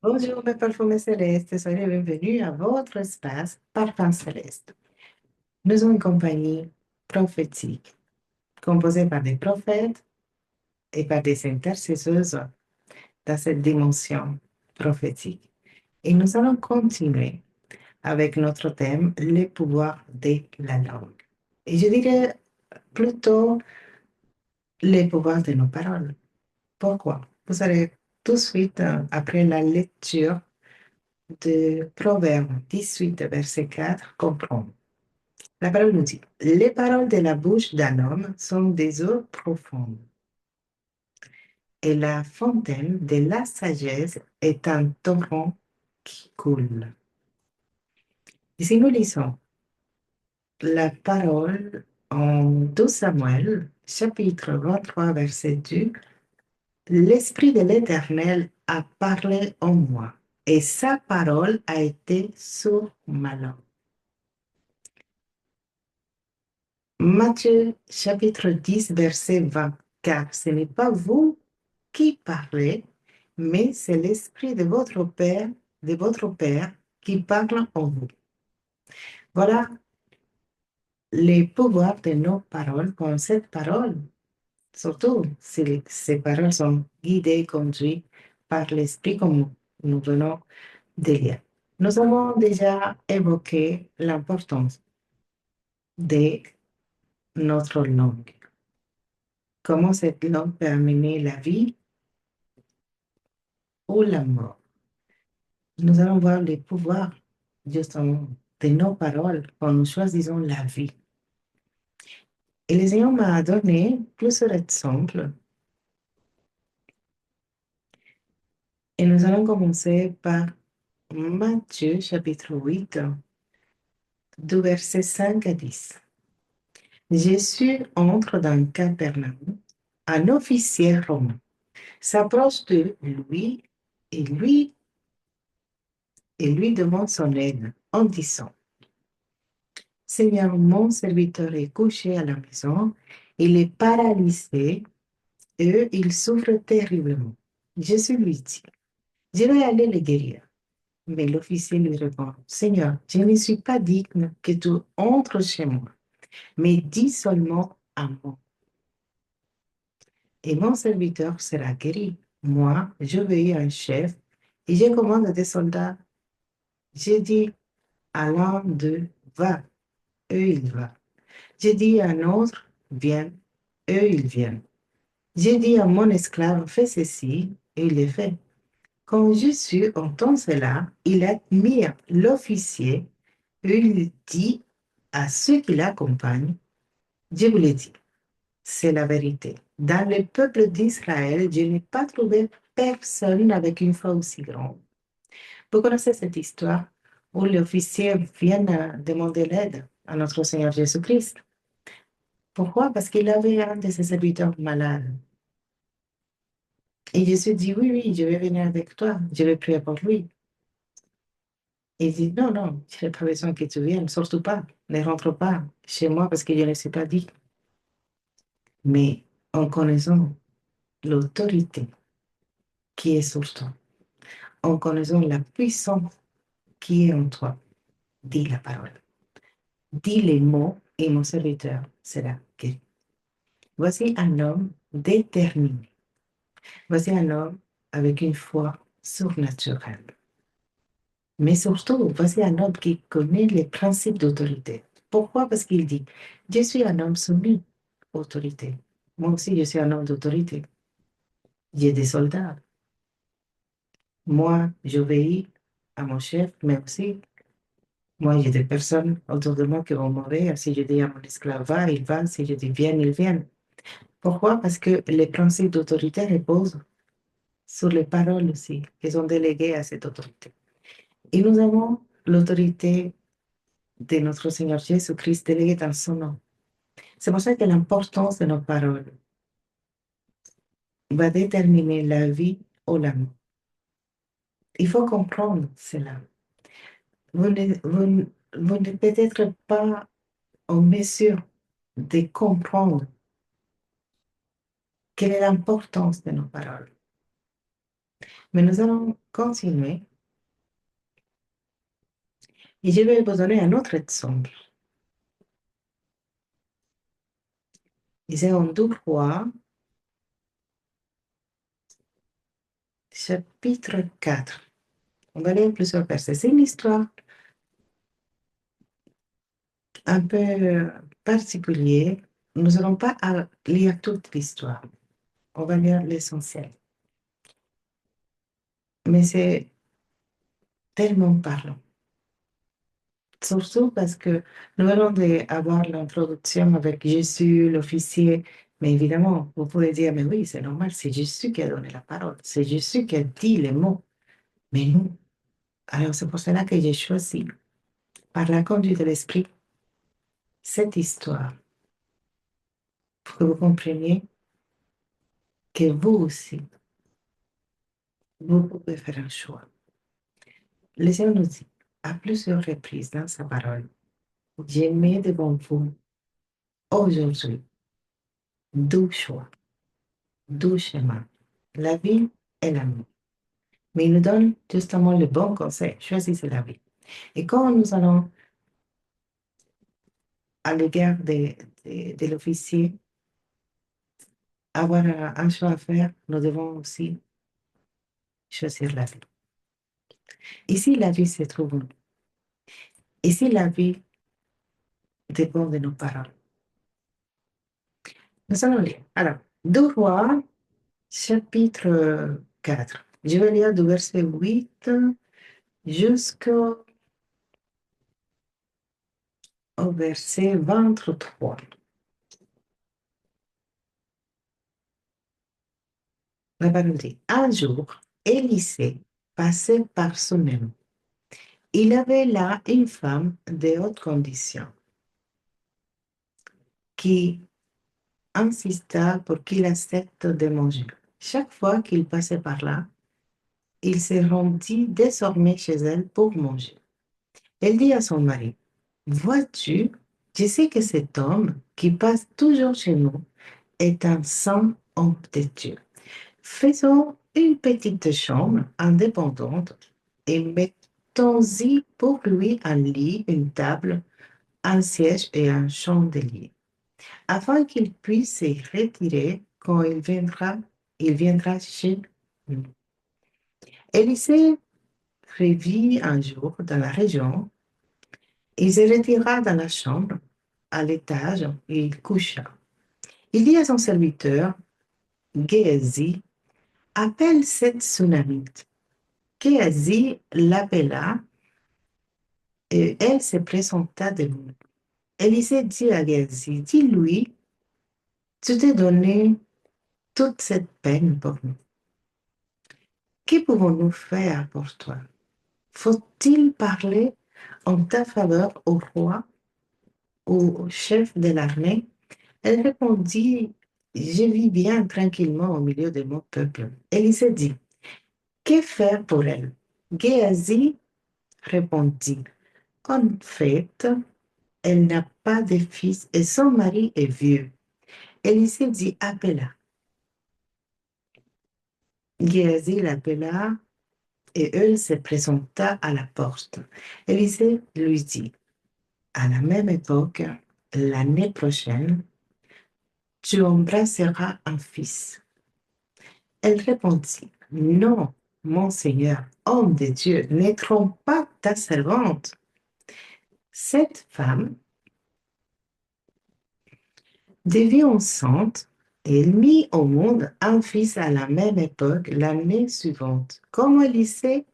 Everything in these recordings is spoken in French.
Bonjour mes parfumés célestes, soyez les bienvenus à votre espace Parfum Céleste. Nous sommes une compagnie prophétique composée par des prophètes et par des intercesseuses dans cette dimension prophétique. Et nous allons continuer avec notre thème, le pouvoir de la langue. Et je dirais plutôt le pouvoir de nos paroles. Pourquoi? Vous allez tout de suite, après la lecture de Proverbe 18, verset 4, comprendre. La parole nous dit, les paroles de la bouche d'un homme sont des eaux profondes, et la fontaine de la sagesse est un torrent qui coule. Et si nous lisons la parole en 2 Samuel, chapitre 23, verset 2, l'Esprit de l'Éternel a parlé en moi, et sa parole a été sur ma langue. Matthieu chapitre 10, verset 20. Car ce n'est pas vous qui parlez, mais c'est l'Esprit de votre Père qui parle en vous. Voilà les pouvoirs de nos paroles, comme cette parole, surtout si ces paroles sont guidées, conduites par l'Esprit comme nous venons de lire. Nous avons déjà évoqué l'importance de notre langue. Comment cette langue peut amener la vie ou la mort. Nous allons voir les pouvoirs, justement, de nos paroles quand nous choisissons la vie. Et le Seigneur m'a donné plusieurs exemples. Et nous allons commencer par Matthieu chapitre 8, du verset 5 à 10. Jésus entre dans Capernaum. Un officier romain s'approche de lui et lui et lui demande son aide en disant, Seigneur, mon serviteur est couché à la maison, il est paralysé et il souffre terriblement. Jésus lui dit, je vais aller le guérir. Mais l'officier lui répond, Seigneur, je ne suis pas digne que tu entres chez moi, mais dis seulement un mot, et mon serviteur sera guéri. Moi, je vais un chef et je commande des soldats. Je dis à l'un d'eux, va, eux il va. Je dis à un autre, viens, eux ils viennent. J'ai dit à mon esclave, fais ceci, et il le fait. Quand Jésus entend cela, il admire l'officier, et il dit à ceux qui l'accompagnent, je vous le dis, c'est la vérité. Dans le peuple d'Israël, je n'ai pas trouvé personne avec une foi aussi grande. Vous connaissez cette histoire où l'officier vient demander l'aide à notre Seigneur Jésus-Christ. Pourquoi? Parce qu'il avait un de ses serviteurs malade. Et Jésus dit, oui, oui, je vais venir avec toi, je vais prier pour lui. Il dit, non, non, je n'ai pas besoin que tu viennes, surtout pas, ne rentre pas chez moi parce que je ne sais pas dit. Mais en connaissant l'autorité qui est sur toi, en connaissant la puissance qui est en toi, dis la parole, dis les mots et mon serviteur sera guéri. Voici un homme déterminé. Voici un homme avec une foi surnaturelle. Mais surtout, voici un homme qui connaît les principes d'autorité. Pourquoi? Parce qu'il dit, je suis un homme soumis à l'autorité. Moi aussi, je suis un homme d'autorité. J'ai des soldats. Moi, j'obéis à mon chef, mais aussi, moi, j'ai des personnes autour de moi qui vont mourir. Si je dis à mon esclave, va, il va. Si je dis, viens, il vient. Pourquoi? Parce que les principes d'autorité reposent sur les paroles aussi, qui sont déléguées à cette autorité. Et nous avons l'autorité de notre Seigneur Jésus-Christ déléguée dans son nom. C'est pour ça que l'importance de nos paroles va déterminer la vie ou la mort. Il faut comprendre cela. Vous n'êtes peut-être pas en mesure de comprendre quelle est l'importance de nos paroles. Mais nous allons continuer et je vais vous donner un autre exemple. C'est en 2 Rois, chapitre 4. On va lire plusieurs versets. C'est une histoire un peu particulière. Nous n'allons pas à lire toute l'histoire. On va lire l'essentiel. Mais c'est tellement parlant. Surtout parce que nous allons avoir l'introduction avec Jésus, l'officier. Mais évidemment, vous pouvez dire, mais oui, c'est normal, c'est Jésus qui a donné la parole. C'est Jésus qui a dit les mots. Mais nous, alors c'est pour cela que j'ai choisi, par la conduite de l'Esprit, cette histoire, pour que vous compreniez que vous aussi, vous pouvez faire un choix. Le Seigneur nous dit à plusieurs reprises dans sa parole, j'ai mis devant vous aujourd'hui 12 choix, 12 chemins, la vie et la mort. Mais il nous donne justement le bon conseil, choisissez la vie. Et quand nous allons à l'égard de l'officier avoir un choix à faire, nous devons aussi choisir la vie. Ici, la vie se trouve en nous. Ici, la vie dépend de nos paroles. Nous allons lire. Alors, 2 Rois, chapitre 4. Je vais lire du verset 8 jusqu'au verset 23. La parole dit, un jour, Élisée passait par Sunem. Il avait là une femme de haute condition qui insista pour qu'il accepte de manger. Chaque fois qu'il passait par là, il se rendit désormais chez elle pour manger. Elle dit à son mari, vois-tu, je sais que cet homme qui passe toujours chez nous est un saint homme de Dieu. Faisons une petite chambre indépendante et mettons-y pour lui un lit, une table, un siège et un chandelier, afin qu'il puisse se retirer quand il viendra chez nous. Élisée prévit un jour dans la région. Il se retira dans la chambre, à l'étage, et il coucha. Il dit à son serviteur, Géasi, appelle cette Sunamite. Géasi l'appela et elle se présenta devant lui. Élisée dit à Géasi, dis-lui, tu t'es donné toute cette peine pour nous. Que pouvons-nous faire pour toi? Faut-il parler en ta faveur au roi ou au chef de l'armée? Elle répondit, je vis bien tranquillement au milieu de mon peuple. Élisée dit, que faire pour elle? Géasi répondit, en fait, elle n'a pas de fils et son mari est vieux. Élisée dit, appela. Géasi l'appela et elle se présenta à la porte. Élisée lui dit, à la même époque, l'année prochaine, tu embrasseras un fils. Elle répondit, non, mon Seigneur, homme de Dieu, ne trompe pas ta servante. Cette femme devint enceinte et elle mit au monde un fils à la même époque l'année suivante, comme Élisée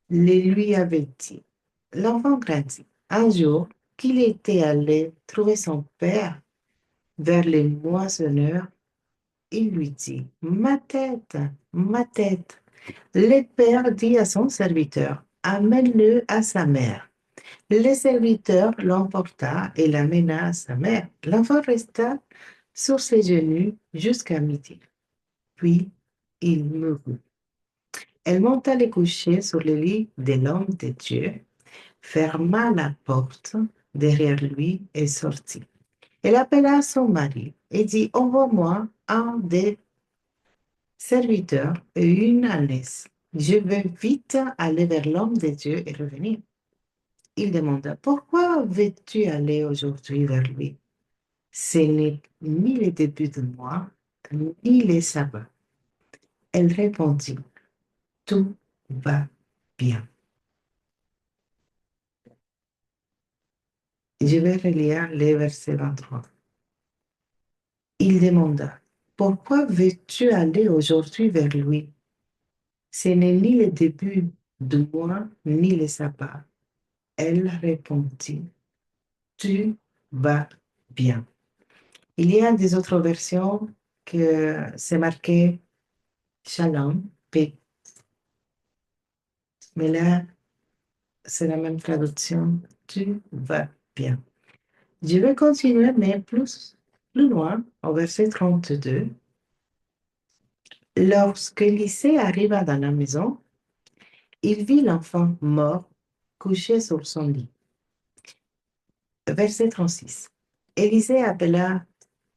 le lui avait dit. L'enfant grandit. Un jour, qu'il était allé trouver son père vers les moissonneurs, il lui dit, ma tête, ma tête. Le père dit à son serviteur, amène-le à sa mère. Le serviteur l'emporta et l'amena à sa mère. L'enfant resta sur ses genoux jusqu'à midi. Puis il mourut. Elle monta le coucher sur le lit de l'homme de Dieu, ferma la porte derrière lui et sortit. Elle appela son mari et dit, envoie-moi un des Serviteur et une ânesse. Je veux vite aller vers l'homme de Dieu et revenir. Il demanda, pourquoi veux-tu aller aujourd'hui vers lui? Ce n'est ni le début de mois, ni les sabbats. Elle répondit, tout va bien. Je vais relire les versets 23. Il demanda, pourquoi veux-tu aller aujourd'hui vers lui? Ce n'est ni le début du mois, ni le sabbat. Elle répondit, tu vas bien. Il y a des autres versions que c'est marqué Shalom, paix. Mais là, c'est la même traduction, tu vas bien. Je vais continuer, mais plus loin, au verset 32. Lorsque Lycée arriva dans la maison, il vit l'enfant mort, couché sur son lit. Verset 36. Élisée appela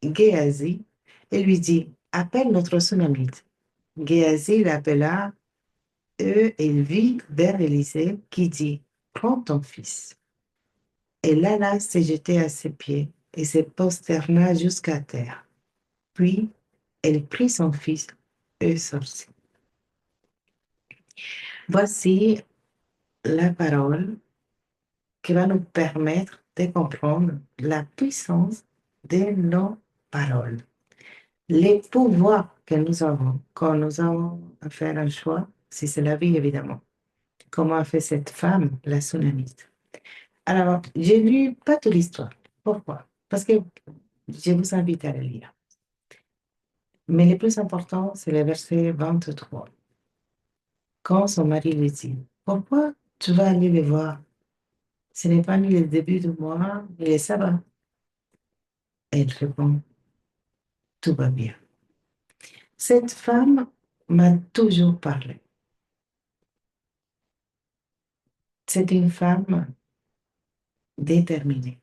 Géasi et lui dit, appelle notre Sunamite. Géasi l'appela, et il vit vers Élisée qui dit, prends ton fils. Et Lala s'est jetée à ses pieds et se prosterna jusqu'à terre. Puis, elle prit son fils et sortit. Voici la parole qui va nous permettre de comprendre la puissance de nos paroles. Les pouvoirs que nous avons quand nous avons à faire un choix, si c'est la vie évidemment, comment a fait cette femme, la Sunamite. Alors, j'ai lu pas toute l'histoire. Pourquoi? Parce que je vous invite à le lire. Mais le plus important, c'est le verset 23. Quand son mari lui dit, pourquoi tu vas aller le voir? Ce n'est pas ni le début du mois, ni le sabbat. Elle répond, tout va bien. Cette femme m'a toujours parlé. C'est une femme déterminée,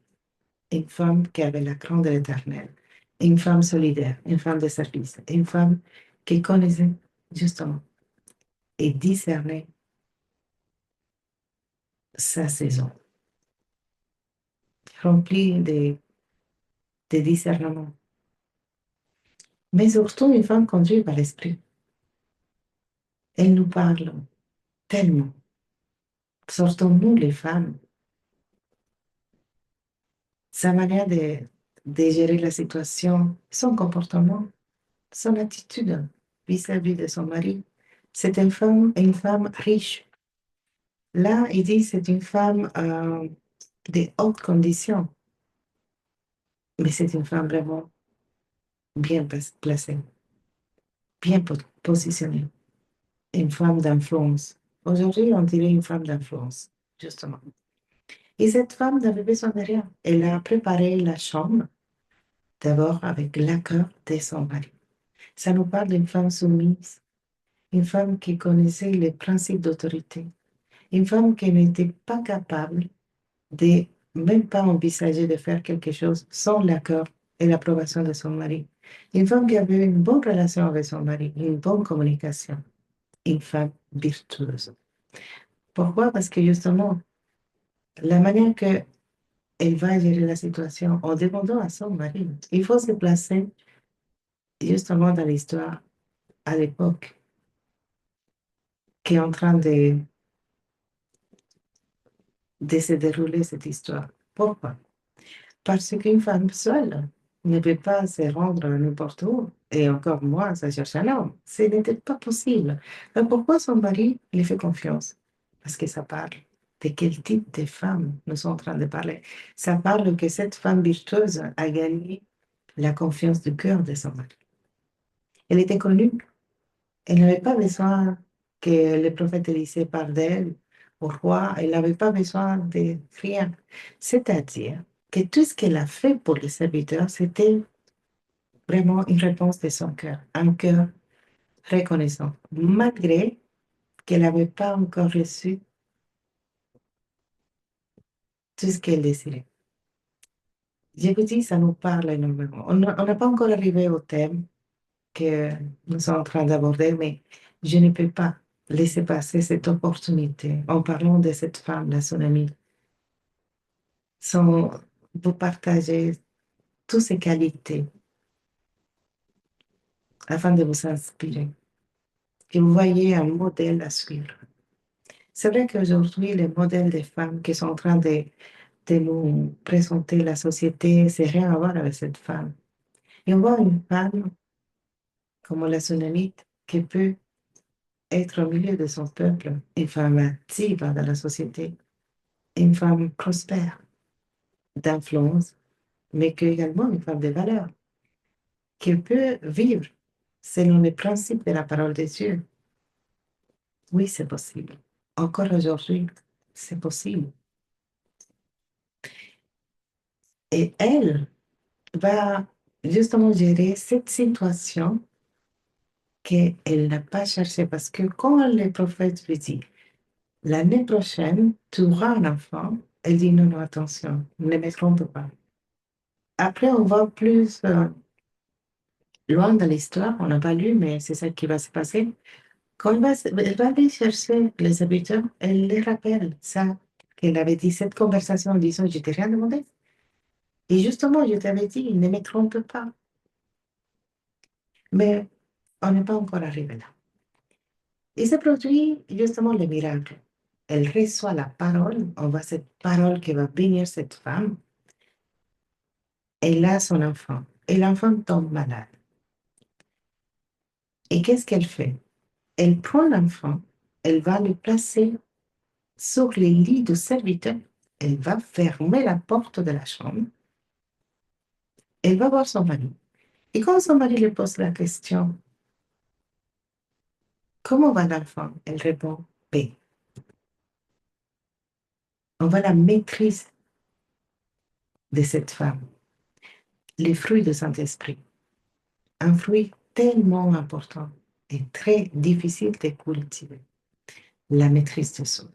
une femme qui avait la crainte de l'Éternel, une femme solidaire, une femme de service, une femme qui connaissait justement et discernait sa saison, remplie de discernement, mais surtout une femme conduite par l'Esprit. Elle nous parle tellement. Sortons-nous les femmes, sa manière de gérer la situation, son comportement, son attitude vis-à-vis de son mari. C'est une femme riche. Là, il dit c'est une femme de haute condition, mais c'est une femme vraiment bien placée, bien positionnée, une femme d'influence. Aujourd'hui, on dirait une femme d'influence, justement. Et cette femme n'avait besoin de rien. Elle a préparé la chambre, d'abord avec l'accord de son mari. Ça nous parle d'une femme soumise, une femme qui connaissait les principes d'autorité, une femme qui n'était pas capable de même pas envisager de faire quelque chose sans l'accord et l'approbation de son mari. Une femme qui avait une bonne relation avec son mari, une bonne communication, une femme virtueuse. Pourquoi? Parce que justement, la manière qu'elle va gérer la situation en demandant à son mari, il faut se placer justement dans l'histoire à l'époque qui est en train de se dérouler cette histoire. Pourquoi? Parce qu'une femme seule ne peut pas se rendre n'importe où, et encore moins, ça cherche un homme. Ce n'était pas possible. Mais pourquoi son mari lui fait confiance? Parce que ça parle de quel type de femme nous sommes en train de parler. Ça parle que cette femme virtueuse a gagné la confiance du cœur de son mari. Elle était connue. Elle n'avait pas besoin que le prophète Élisée parle d'elle au roi. Elle n'avait pas besoin de rien. C'est-à-dire que tout ce qu'elle a fait pour les serviteurs, c'était vraiment une réponse de son cœur, un cœur reconnaissant, malgré qu'elle n'avait pas encore reçu tout ce qu'elle désirait. Je vous dis, ça nous parle énormément. On n'a pas encore arrivé au thème, que nous sommes en train d'aborder, mais je ne peux pas laisser passer cette opportunité en parlant de cette femme, la tsunami, sans vous partager toutes ses qualités afin de vous inspirer, que vous voyez un modèle à suivre. C'est vrai qu'aujourd'hui, les modèles des femmes qui sont en train de nous présenter la société, c'est rien à voir avec cette femme. Et on voit une femme comme la tsunamite qui peut être au milieu de son peuple, une femme active dans la société, une femme prospère, d'influence, mais qui est également une femme de valeur, qui peut vivre selon les principes de la parole de Dieu. Oui, c'est possible. Encore aujourd'hui, c'est possible. Et elle va justement gérer cette situation qu'elle n'a pas cherchée parce que quand le prophète lui dit, l'année prochaine, tu auras un enfant, elle dit non, non, attention, ne me trompe pas. Après, on va plus loin dans l'histoire, on n'a pas lu, mais c'est ça qui va se passer. Quand elle va aller chercher les habitants, elle les rappelle ça, qu'elle avait dit cette conversation en disant, je t'ai rien demandé. Et justement, je t'avais dit, ne me trompe pas. Mais on n'est pas encore arrivé là. Et se produit justement le miracle. Elle reçoit la parole, on voit cette parole qui va bénir cette femme. Elle a son enfant et l'enfant tombe malade. Et qu'est-ce qu'elle fait? Elle prend l'enfant, elle va le placer sur le lit du serviteur, elle va fermer la porte de la chambre, elle va voir son mari. Et quand son mari lui pose la question, comment va l'enfant? Elle répond, paix. On voit la maîtrise de cette femme, les fruits du Saint-Esprit. Un fruit tellement important et très difficile de cultiver, la maîtrise de soi.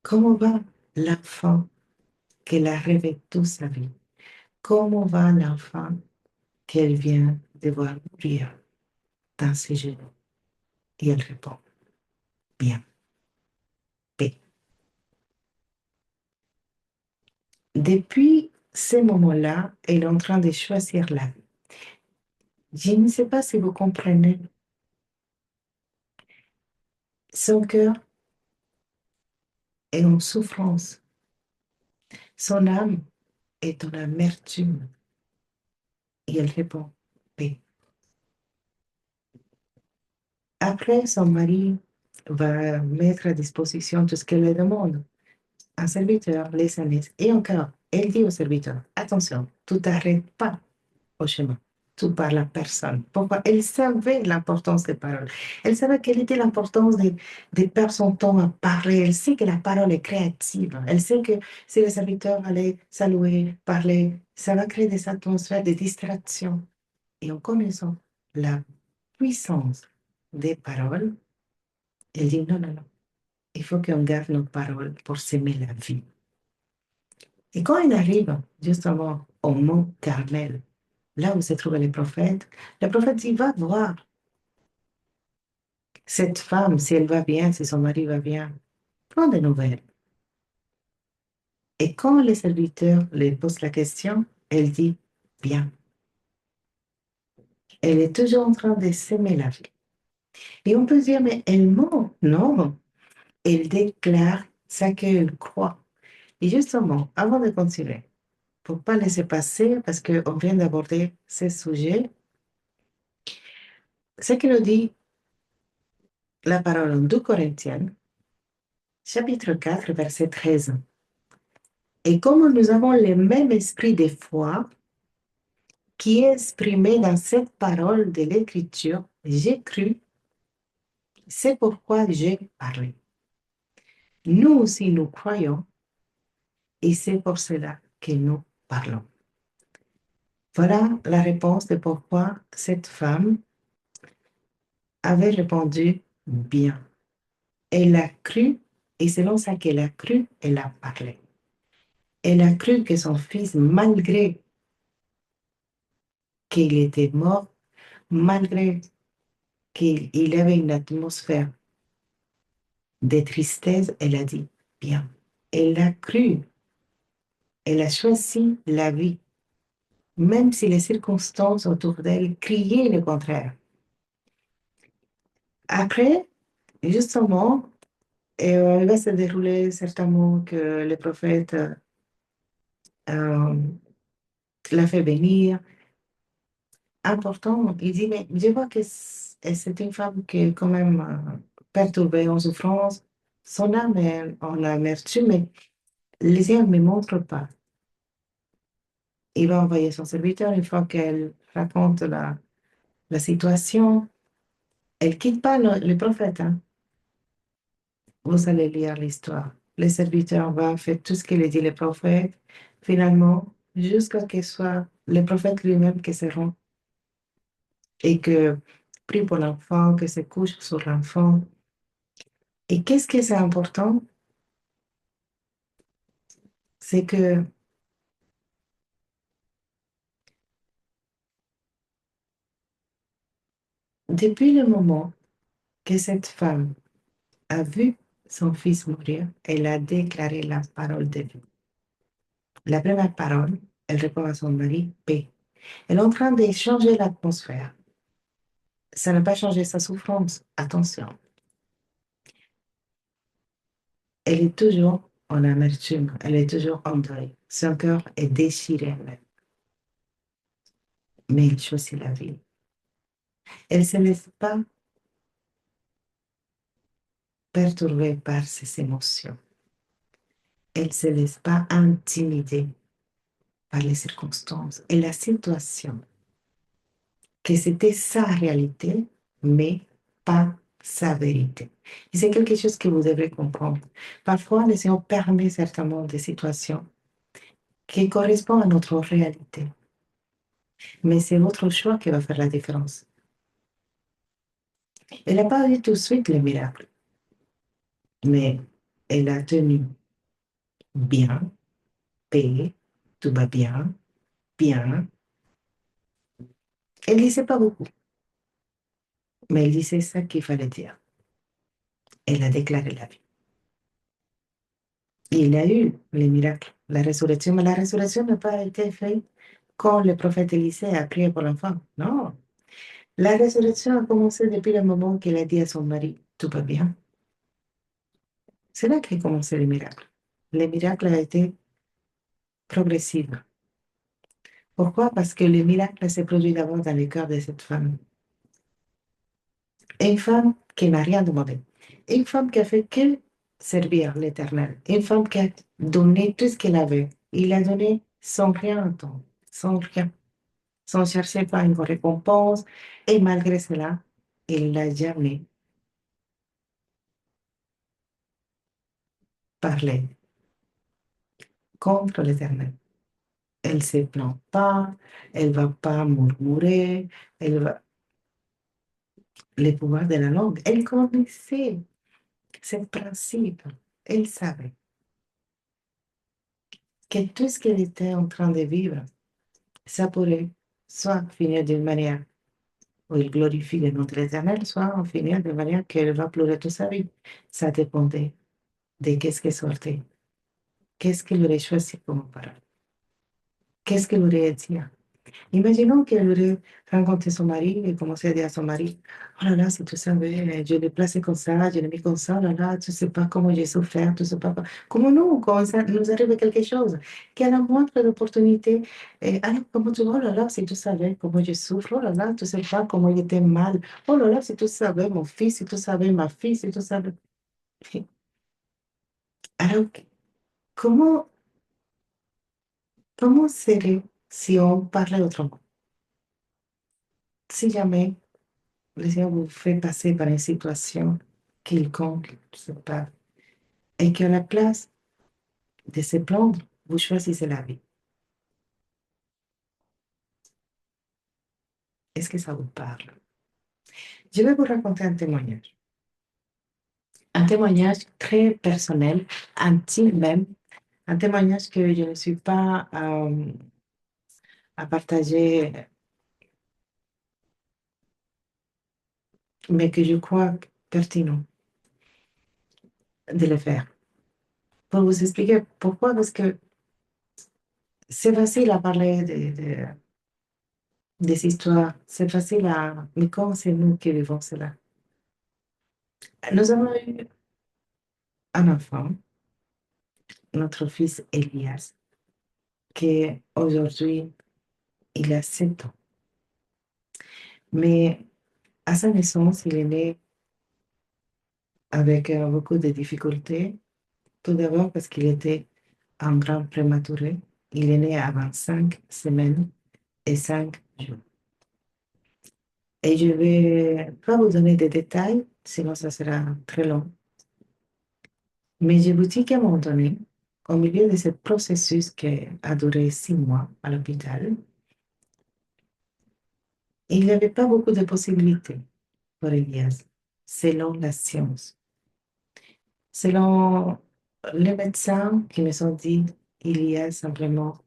Comment va l'enfant qu'elle a rêvé toute sa vie? Comment va l'enfant qu'elle vient de voir mourir dans ses genoux? Et elle répond, bien, paix. Depuis ce moment-là, elle est en train de choisir la vie. Je ne sais pas si vous comprenez. Son cœur est en souffrance. Son âme est en amertume. Et elle répond, paix. Après, son mari va mettre à disposition tout ce qu'elle lui demande. Un serviteur, les amis. Et encore, elle dit au serviteur, attention, tu t'arrêtes pas au chemin. Tu parles à personne. Pourquoi? Elle savait l'importance des paroles. Elle savait quelle était l'importance de perdre son temps à parler. Elle sait que la parole est créative. Elle sait que si le serviteur allait saluer, parler, ça va créer des atmosphères de distraction. Et en connaissant la puissance des paroles, elle dit non, non, non. Il faut qu'on garde nos paroles pour s'aimer la vie. Et quand il arrive justement au mont Carmel, là où se trouvaient les prophètes, le prophète dit, va voir cette femme, si elle va bien, si son mari va bien. Prends des nouvelles. Et quand les serviteurs lui posent la question, elle dit, bien. Elle est toujours en train de s'aimer la vie. Et on peut dire, mais elle ment. Non, elle déclare ce qu'elle croit. Et justement, avant de continuer, pour ne pas laisser passer, parce qu'on vient d'aborder ce sujet, ce que nous dit la parole en 2 Corinthiens, chapitre 4, verset 13. Et comme nous avons le même esprit de foi qui est exprimé dans cette parole de l'Écriture, j'ai cru, c'est pourquoi j'ai parlé. Nous aussi, nous croyons, et c'est pour cela que nous parlons. Voilà la réponse de pourquoi cette femme avait répondu bien. Elle a cru, et selon ça qu'elle a cru, elle a parlé. Elle a cru que son fils, malgré qu'il était mort, malgré qu'il y avait une atmosphère de tristesse, elle a dit, bien. Elle a cru, elle a choisi la vie, même si les circonstances autour d'elle criaient le contraire. Après, justement, il va se dérouler certainement que le prophète euh, l'a fait venir. Important, il dit, mais je vois que c'est une femme qui est quand même perturbée, en souffrance. Son âme est en amertume, mais les yeux ne me montrent pas. Il va envoyer son serviteur une fois qu'elle raconte la situation. Elle quitte pas le prophète, hein. Vous allez lire l'histoire. Le serviteur va faire tout ce qu'il dit le prophète, finalement, jusqu'à ce que ce soit le prophète lui-même qui se rend et que prie pour l'enfant, que se couche sur l'enfant. Et qu'est-ce qui est important? C'est que depuis le moment que cette femme a vu son fils mourir, elle a déclaré la parole de vie. La première parole, elle répond à son mari, paix. Elle est en train de changer l'atmosphère. Ça n'a pas changé sa souffrance. Attention. Elle est toujours en amertume. Elle est toujours en deuil. Son cœur est déchiré même. Mais elle choisit la vie. Elle ne se laisse pas perturber par ses émotions. Elle ne se laisse pas intimider par les circonstances et la situation. Que c'était sa réalité, mais pas sa vérité. Et c'est quelque chose que vous devez comprendre. Parfois, le Seigneur permet certainement des situations qui correspondent à notre réalité, mais c'est votre choix qui va faire la différence. Elle n'a pas eu tout de suite le miracle, mais elle a tenu bien, paix, tout va bien, bien. Elle ne disait pas beaucoup, mais elle disait ça qu'il fallait dire. Elle a déclaré la vie. Il a eu le miracle, la résurrection, mais la résurrection n'a pas été faite quand le prophète Élisée a prié pour l'enfant. Non, la résurrection a commencé depuis le moment qu'il a dit à son mari, tout va bien. C'est là qu'a commencé le miracle. Le miracle a été progressif. Pourquoi? Parce que le miracle s'est produit d'abord dans le cœur de cette femme. Une femme qui n'a rien demandé. Une femme qui a fait que servir l'Éternel. Une femme qui a donné tout ce qu'elle avait. Il a donné sans rien attendre, sans rien, sans chercher pas une récompense. Et malgré cela, il n'a jamais parlé contre l'Éternel. Elle ne se plaint pas, elle ne va pas murmurer, elle va... Le pouvoir de la langue, elle connaissait ce principe. Elle savait que tout ce qu'elle était en train de vivre, ça pourrait soit finir d'une manière où il glorifie le nom de l'Éternel, soit en finir d'une manière qu'elle va pleurer toute sa vie. Ça dépendait de qu'est-ce qui sortait, qu'est-ce qu'elle aurait choisi comme parole, qu'est-ce qu'elle aurait dit. Imaginons qu'elle aurait rencontré son mari et commencé à dire à son mari, oh là là, si tu savais, je l'ai placé comme ça, je l'ai mis comme ça, oh là là, tu sais pas comment j'ai souffert, tu sais pas comment nous, quand ça nous arrive quelque chose, qu'à la moindre opportunité, et alors comment tu vois, oh là là, si tu savais comment je souffre, oh là là, tu sais pas comment il était mal, oh là là, si tu savais mon fils, si tu savais ma fille, si tu savais. Alors, comment, comment serait si on parlait autrement? Si jamais le Seigneur vous fait passer par une situation quelconque, je sais pas, et qu'à la place de se plaindre, vous choisissez la vie. Est-ce que ça vous parle? Je vais vous raconter un témoignage. Un témoignage très personnel, intime même, un témoignage que je ne suis pas à partager mais que je crois pertinent de le faire. Pour vous expliquer pourquoi, parce que c'est facile à parler des histoires, c'est facile à... Mais quand c'est nous qui vivons cela? Nous avons eu un enfant, notre fils Elias, qui aujourd'hui, il a 7 ans. Mais à sa naissance, il est né avec beaucoup de difficultés. Tout d'abord parce qu'il était un grand prématuré. Il est né à 25 semaines et 5 jours. Et je ne vais pas vous donner des détails, sinon ça sera très long. Mais je vous dis qu'à un moment donné, au milieu de ce processus qui a duré 6 mois à l'hôpital, il n'y avait pas beaucoup de possibilités pour Elias, selon la science. Selon les médecins qui me ont dit, il y a simplement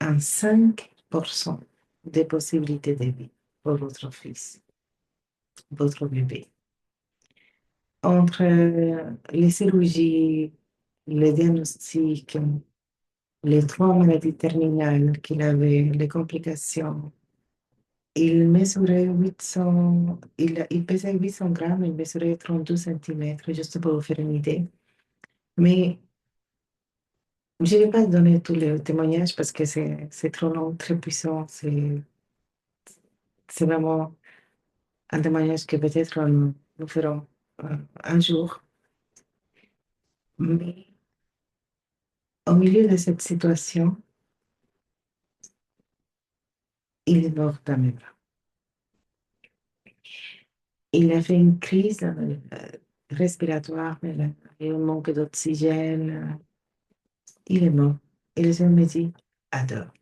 un 5% de possibilités de vie pour votre fils, votre bébé. Entre les chirurgies, les diagnostics, les 3 maladies terminales qu'il avait, les complications, il mesurait 800, il pesait 800 grammes, il mesurait 32 centimètres, juste pour vous faire une idée. Mais je ne vais pas donner tous les témoignages parce que c'est trop long, très puissant. C'est vraiment un témoignage que peut-être nous ferons un jour. Mais au milieu de cette situation, il est mort dans mes bras. Il a fait une crise respiratoire, mais là, il y a un manque d'oxygène. Il est mort. Et le Seigneur me dit, adore.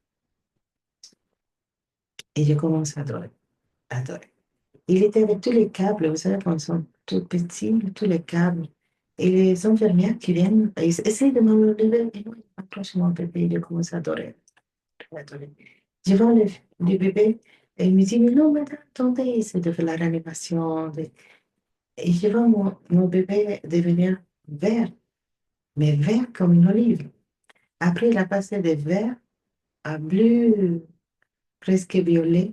Et je commence à adorer, adorer. Il était avec tous les câbles, vous savez, quand ils sont tout petits, tous les câbles. Et les infirmières qui viennent, ils essayent de me lever, et moi, je m'approche de mon bébé, je commence à adorer, adorer. Je vois le bébé, et il me dit, mais non, madame, attendez, c'est de faire la réanimation. Et je vois mon bébé devenir vert, mais vert comme une olive. Après, il a passé de vert à bleu, presque violet.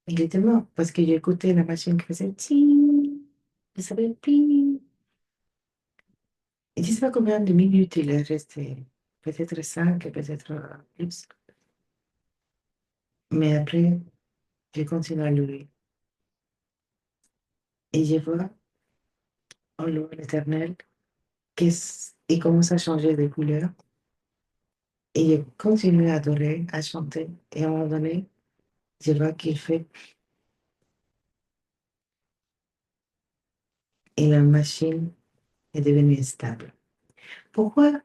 Il était mort parce que j'écoutais la machine qui faisait ting, je savais ping. Et je ne sais pas combien de minutes il est resté, peut-être 5, peut-être plus. Mais après, je continue à louer. Et je vois, en louant l'Éternel, qu'il commence à changer de couleur. Et je continue à adorer, à chanter. Et à un moment donné, je vois qu'il fait, et la machine est devenue stable. Pourquoi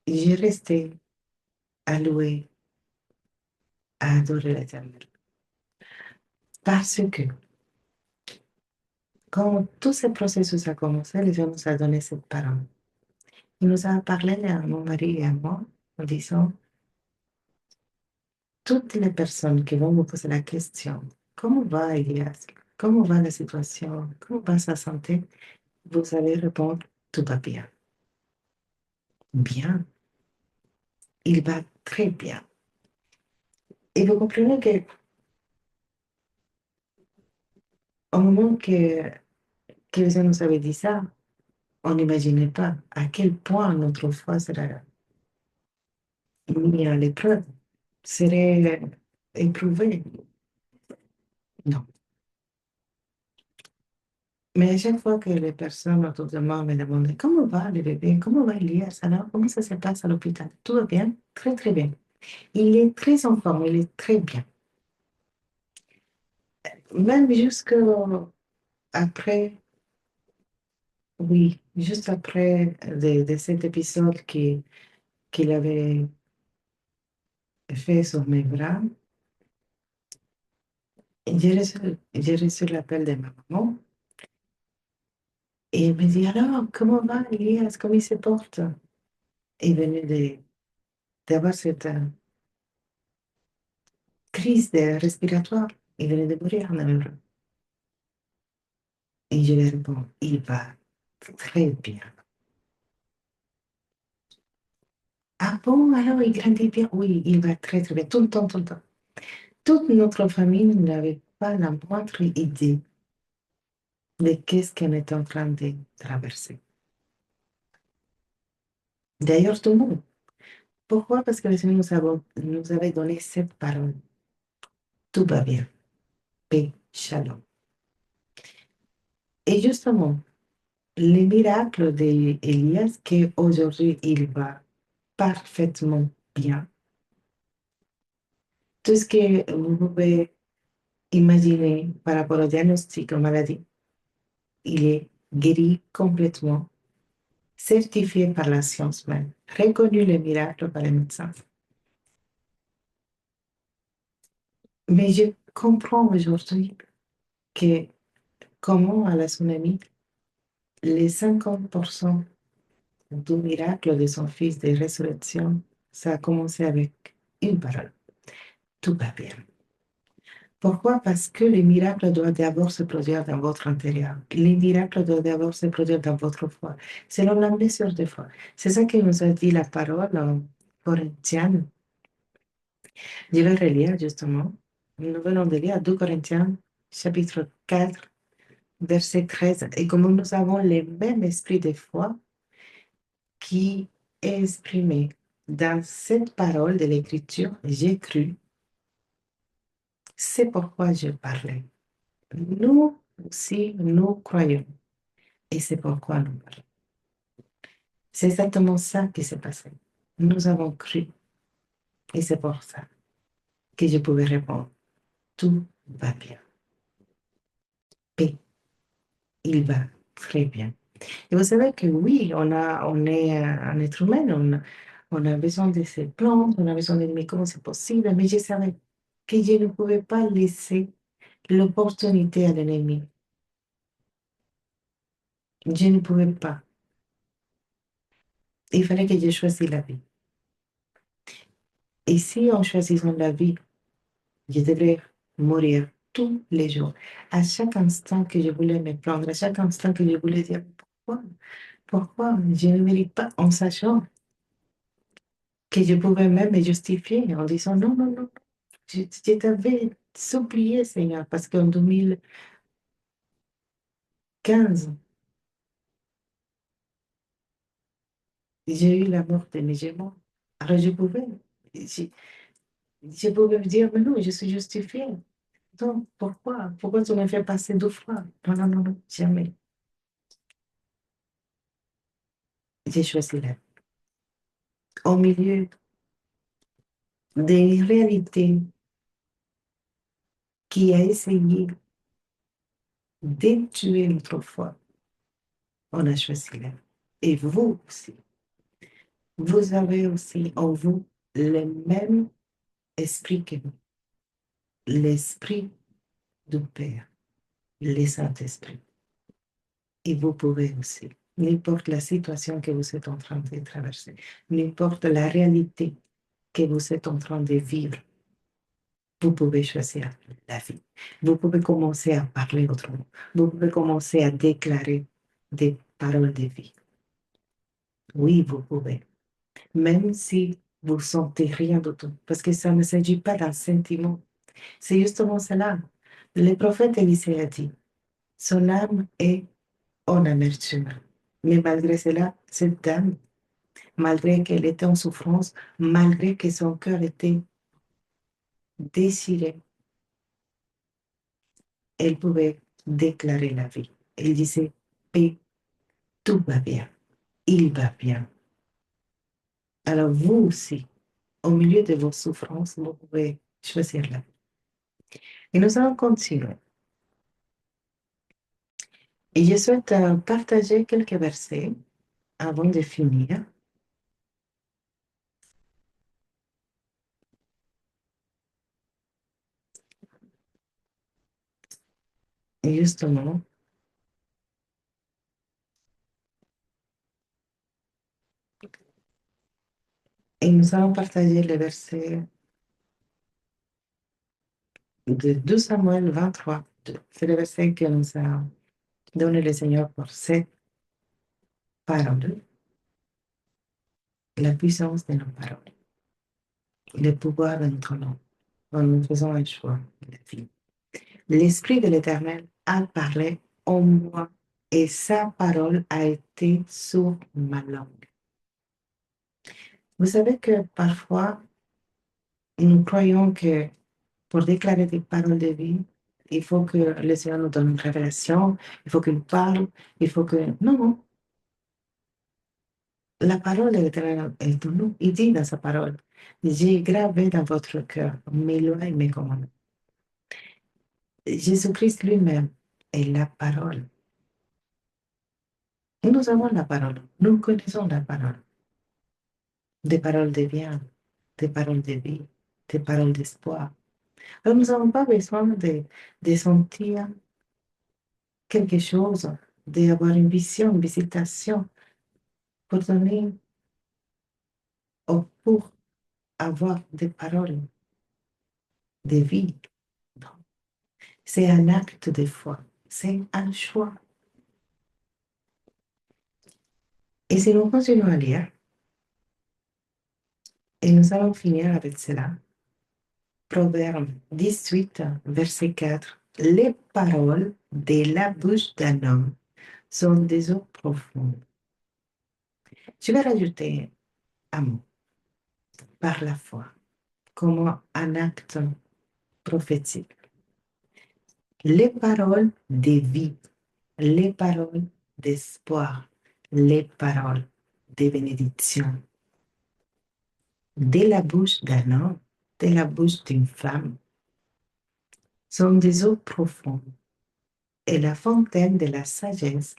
j'ai resté à louer, à adorer l'Éternel? Parce que quand tout ce processus a commencé, le Seigneur nous a donné cette parole. Il nous a parlé à mon mari et à moi en disant, toutes les personnes qui vont vous poser la question, comment va Elias? Comment va la situation? Comment va sa santé? Vous allez répondre, tout va bien. Bien. Il va très bien. Et vous comprenez que au moment que le Seigneur nous avait dit ça, on n'imaginait pas à quel point notre foi serait mise à l'épreuve, serait éprouvée. Non. Mais à chaque fois que les personnes autour de moi me demandaient comment va le bébé, comment va Elias, alors comment ça se passe à l'hôpital? Tout va bien? Très, très bien. Il est très en forme, il est très bien. Même jusqu'après, oui, juste après de cet épisode qu'il avait fait sur mes bras, j'ai reçu l'appel de ma maman et elle me dit alors, comment va Elias, comment il se porte? Il venait d'avoir cette crise respiratoire. Il venait de mourir en Amérique. Et je lui réponds, il va très bien. Ah bon, alors il grandit bien? Oui, il va très très bien, tout le temps, tout le temps. Toute notre famille n'avait pas la moindre idée de qu'est-ce qu'on est en train de traverser. D'ailleurs, tout le monde. Pourquoi? Parce que le Seigneur nous avait donné cette parole. Tout va bien. Paix, shalom. Et justement, le miracle d'Élias, qu'aujourd'hui il va parfaitement bien. Tout ce que vous pouvez imaginer par rapport au diagnostic en maladie, il est guéri complètement, certifié par la science même, reconnu le miracle par les médecins. Mais je comprends aujourd'hui que comment à la tsunami, les 50% du miracle de son fils de résurrection, ça a commencé avec une parole. Tout va bien. Pourquoi? Parce que les miracles doivent d'abord se produire dans votre intérieur. Les miracles doivent d'abord se produire dans votre foi, selon la mesure de foi. C'est ça que nous a dit la parole en Corinthiens. Je vais relire justement. Nous venons de lire 2 Corinthiens, chapitre 4, verset 13. Et comme nous avons le même esprit de foi qui est exprimé dans cette parole de l'Écriture, j'ai cru, c'est pourquoi je parlais. Nous aussi, nous croyons. Et c'est pourquoi nous parlons. C'est exactement ça qui s'est passé. Nous avons cru. Et c'est pour ça que je pouvais répondre. Tout va bien. Paix. Il va très bien. Et vous savez que oui, on est un être humain, on a besoin de se plaindre, on a besoin de dire comment c'est possible, mais je savais que je ne pouvais pas laisser l'opportunité à l'ennemi. Je ne pouvais pas. Il fallait que je choisisse la vie. Et si en choisissant la vie, je devrais mourir tous les jours. À chaque instant que je voulais me prendre, à chaque instant que je voulais dire pourquoi, pourquoi je ne mérite pas, en sachant que je pouvais même me justifier en disant non, non, non, je t'avais supplié, Seigneur, parce qu'en 2015, j'ai eu la mort de mes jumeaux. Alors je, je pouvais me dire, mais non, je suis justifiée. Donc, pourquoi? Pourquoi tu me fais passer 2 fois? Non, non, non, non, jamais. J'ai choisi la vie. Au milieu des réalités qui a essayé de tuer notre foi, on a choisi la vie. Et vous aussi, vous avez aussi en vous le même esprit que nous, l'esprit du Père, le Saint-Esprit. Et vous pouvez aussi, n'importe la situation que vous êtes en train de traverser, n'importe la réalité que vous êtes en train de vivre, vous pouvez choisir la vie. Vous pouvez commencer à parler autrement. Vous pouvez commencer à déclarer des paroles de vie. Oui, vous pouvez. Même si vous sentez rien du tout. Parce que ça ne s'agit pas d'un sentiment. C'est justement cela. Le prophète Élisée a dit, son âme est en amertume. Mais malgré cela, cette dame, malgré qu'elle était en souffrance, malgré que son cœur était déchiré, elle pouvait déclarer la vie. Elle disait, paix, tout va bien, il va bien. Alors vous aussi, au milieu de vos souffrances, vous pouvez choisir la vie. Et nous allons continuer. Et je souhaite partager quelques versets avant de finir. Et justement, et nous allons partager les versets de 2 Samuel 23. C'est le verset que nous a donné le Seigneur pour cette parole, la puissance de nos paroles, le pouvoir de notre nom, quand nous faisons un choix de la vie. L'Esprit de l'Éternel a parlé en moi et sa parole a été sur ma langue. Vous savez que parfois, nous croyons que pour déclarer des paroles de vie, il faut que le Seigneur nous donne une révélation, il faut qu'il parle, il faut que... Non, non. La parole de l'Éternel est en nous. Il dit dans sa parole, j'ai gravé dans votre cœur mes lois et mes commandements. Jésus-Christ lui-même est la parole. Nous avons la parole. Nous connaissons la parole. Des paroles de bien, des paroles de vie, des paroles d'espoir. Alors, nous n'avons pas besoin de sentir quelque chose, d'avoir une vision, une visitation pour donner ou pour avoir des paroles de vie. Non. C'est un acte de foi, c'est un choix. Et si nous continuons à lire, et nous allons finir avec cela, Proverbe 18, verset 4, les paroles de la bouche d'un homme sont des eaux profondes. Je vais rajouter un mot, par la foi, comme un acte prophétique. Les paroles de vie, les paroles d'espoir, les paroles de bénédiction de la bouche d'un homme, de la bouche d'une femme, sont des eaux profondes. Et la fontaine de la sagesse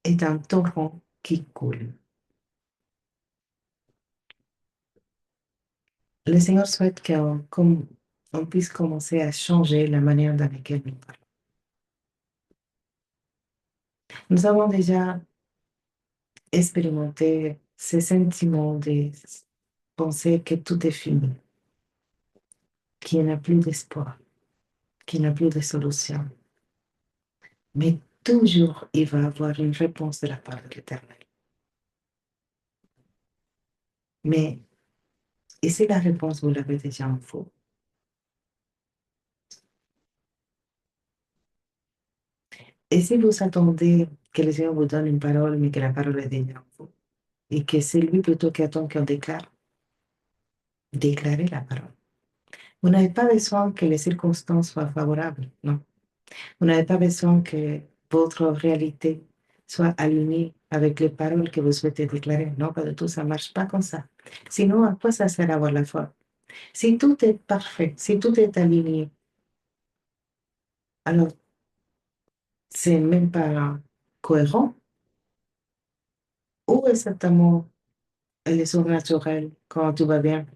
est un torrent qui coule. Le Seigneur souhaite qu'on puisse commencer à changer la manière dans laquelle nous parlons. Nous avons déjà expérimenté ce sentiment de penser que tout est fini, qu'il n'y a plus d'espoir, qu'il n'y a plus de solution. Mais toujours, il va y avoir une réponse de la part de l'Éternel. Mais, et si la réponse, vous l'avez déjà en vous? Et si vous attendez que le Seigneur vous donne une parole, mais que la parole est déjà en vous, et que c'est lui plutôt qui attend qu'on déclare, déclarez la parole. Vous n'avez pas besoin que les circonstances soient favorables, non. Vous n'avez pas besoin que votre réalité soit alignée avec les paroles que vous souhaitez déclarer. Non, pas du tout, ça ne marche pas comme ça. Sinon, à quoi ça sert d'avoir la foi? Si tout est parfait, si tout est aligné, alors c'est même pas cohérent. Où exactement est le surnaturel quand tout va bien?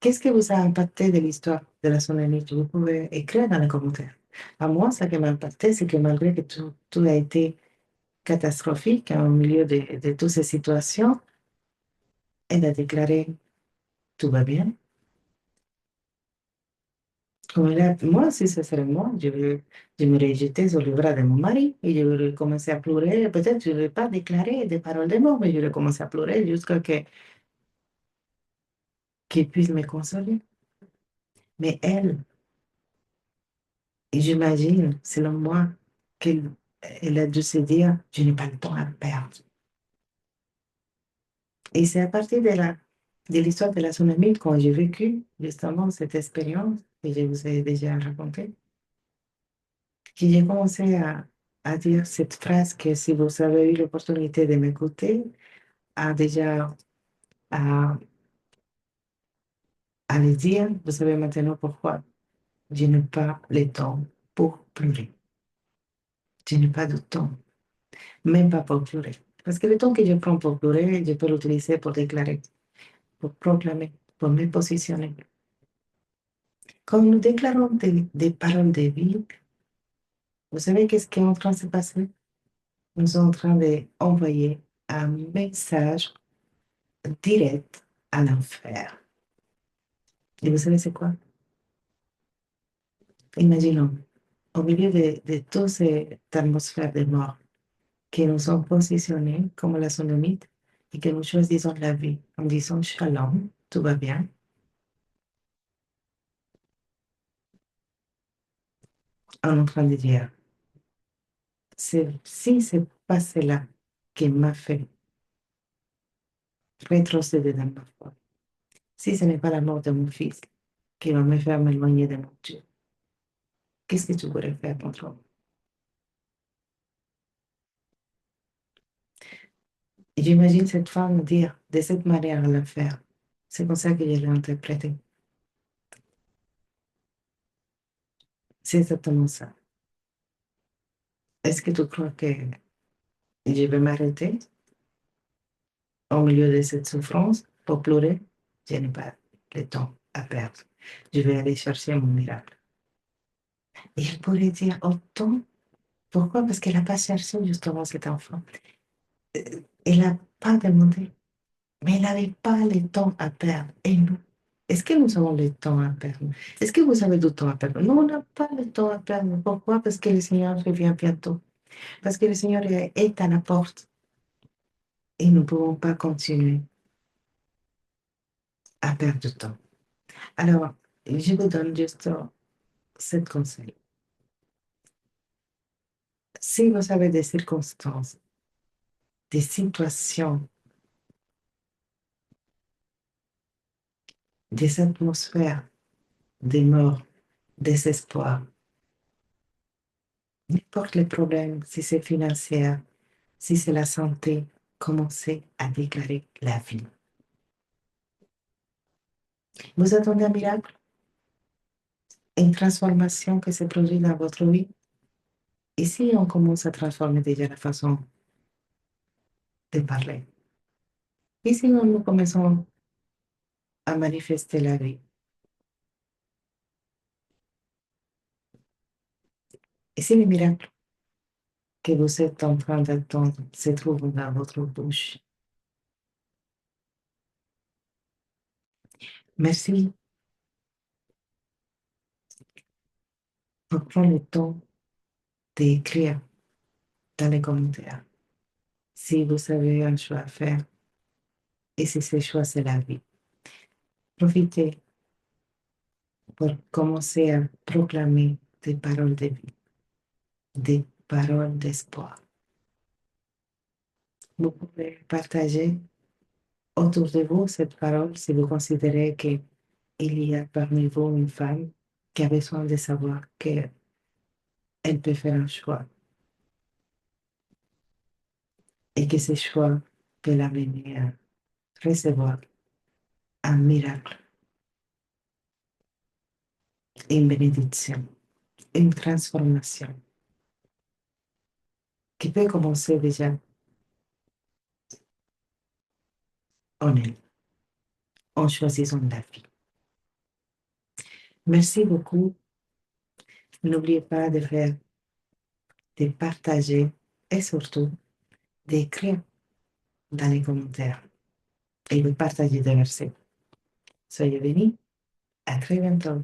Qu'est-ce que vous a impacté de l'histoire de la Sonomie? Vous pouvez écrire dans les commentaires. À moi, ce qui m'a impacté, c'est que malgré que tout a été catastrophique au milieu de toutes ces situations, elle a déclaré tout va bien. Moi, si ce serait moi, je me jeter sur le bras de mon mari et je vais commencer à pleurer. Peut-être je ne vais pas déclarer des paroles de mort, mais je vais commencer à pleurer jusqu'à qu'il puisse me consoler. Mais elle, et j'imagine, selon moi, qu'elle a dû se dire, je n'ai pas le temps à perdre. Et c'est à partir de l'histoire de la tsunami quand j'ai vécu justement cette expérience que je vous ai déjà racontée, que j'ai commencé à dire cette phrase que si vous avez eu l'opportunité de m'écouter, à déjà à, à le dire, vous savez maintenant pourquoi je n'ai pas le temps pour pleurer. Je n'ai pas de temps, même pas pour pleurer. Parce que le temps que je prends pour pleurer, je peux l'utiliser pour déclarer, pour proclamer, pour me positionner. Quand nous déclarons des paroles de vie, vous savez qu'est-ce qui est en train de se passer? Nous sommes en train d'envoyer un message direct à l'enfer. Et vous savez c'est quoi? Imaginons, au milieu de toute cette atmosphère de mort, que nous sommes positionnés comme la sonomite et que nous choisissons la vie en disant shalom, tout va bien, en train de dire, si c'est pas cela qui m'a fait rétrocéder dans ma foi, si ce n'est pas la mort de mon fils qui va me faire m'éloigner de mon Dieu, qu'est-ce que tu pourrais faire contre moi? Et j'imagine cette femme dire de cette manière à l'affaire. C'est comme ça que je l'ai interprété. C'est exactement ça. Est-ce que tu crois que je vais m'arrêter au milieu de cette souffrance pour pleurer? Je n'ai pas le temps à perdre. Je vais aller chercher mon miracle. Et elle pourrait dire autant. Pourquoi? Parce qu'elle n'a pas cherché justement cet enfant. Elle n'a pas demandé. Mais elle n'avait pas le temps à perdre. Et nous, est-ce que nous avons le temps à perdre? Est-ce que vous avez du temps à perdre? Non, on n'a pas le temps à perdre. Pourquoi? Parce que le Seigneur revient bientôt. Parce que le Seigneur est à la porte. Et nous ne pouvons pas continuer à perdre du temps. Alors, je vous donne juste ce conseil. Si vous avez des circonstances, des situations, des atmosphères, des morts, désespoir, n'importe le problème, si c'est financier, si c'est la santé, commencez à déclarer la vie. Vous attendez un miracle, une transformation qui se produit dans votre vie. Et si on commence à transformer déjà la façon de parler, et si nous commençons à manifester la vie, et si le miracle que vous êtes en train d'attendre se trouve dans votre bouche, merci pour prendre le temps d'écrire dans les commentaires si vous avez un choix à faire et si ce choix c'est la vie. Profitez pour commencer à proclamer des paroles de vie, des paroles d'espoir. Vous pouvez partager autour de vous cette parole si vous considérez qu'il y a parmi vous une femme qui a besoin de savoir qu'elle peut faire un choix et que ce choix peut l'amener à recevoir un miracle, une bénédiction, une transformation qui peut commencer déjà en elle, en choisissant la vie. Merci beaucoup. N'oubliez pas de faire, de partager et surtout d'écrire dans les commentaires et de partager des versets. Soyez bénis. À très bientôt.